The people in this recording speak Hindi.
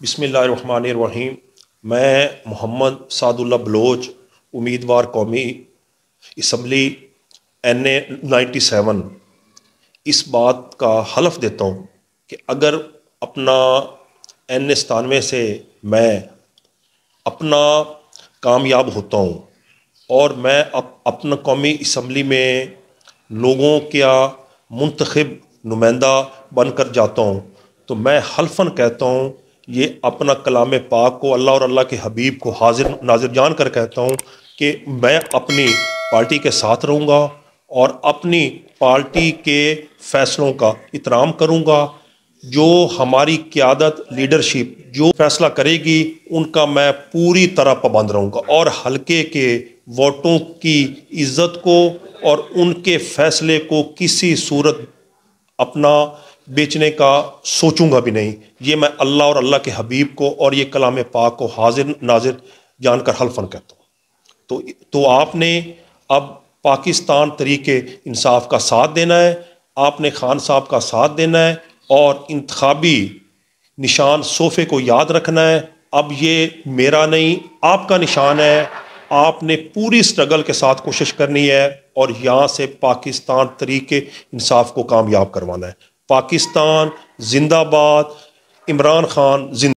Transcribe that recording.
बिस्मिल्लाहिर्रहमानिर्रहीम। मैं मोहम्मद सादुल्लाह बलोच, उम्मीदवार कौमी इसम्बली NA 97, इस बात का हलफ देता हूँ कि अगर अपना NA 97 से मैं अपना कामयाब होता हूँ और मैं अपना कौमी इसम्बली में लोगों का मुंतखब नुमाइंदा बनकर जाता हूँ, तो मैं हल्फन कहता हूँ, ये अपना कलाम पाक को, अल्लाह और अल्लाह के हबीब को हाजिर नाजिर जान कर कहता हूँ कि मैं अपनी पार्टी के साथ रहूँगा और अपनी पार्टी के फ़ैसलों का एहतराम करूँगा। जो हमारी क़यादत लीडरशिप जो फैसला करेगी उनका मैं पूरी तरह पाबंद रहूँगा और हलके के वोटों की इज़्ज़त को और उनके फ़ैसले को किसी सूरत अपना बेचने का सोचूंगा भी नहीं। ये मैं अल्लाह और अल्लाह के हबीब को और ये कलाम पाक को हाजिर नाजिर जानकर हल्फन कहता हूँ। तो आपने अब पाकिस्तान तरीके इंसाफ का साथ देना है, आपने खान साहब का साथ देना है और इंतखाबी निशान सोफे को याद रखना है। अब ये मेरा नहीं आपका निशान है। आपने पूरी स्ट्रगल के साथ कोशिश करनी है और यहाँ से पाकिस्तान तरीके इंसाफ को कामयाब करवाना है। पाकिस्तान जिंदाबाद, इमरान खान जिंदा।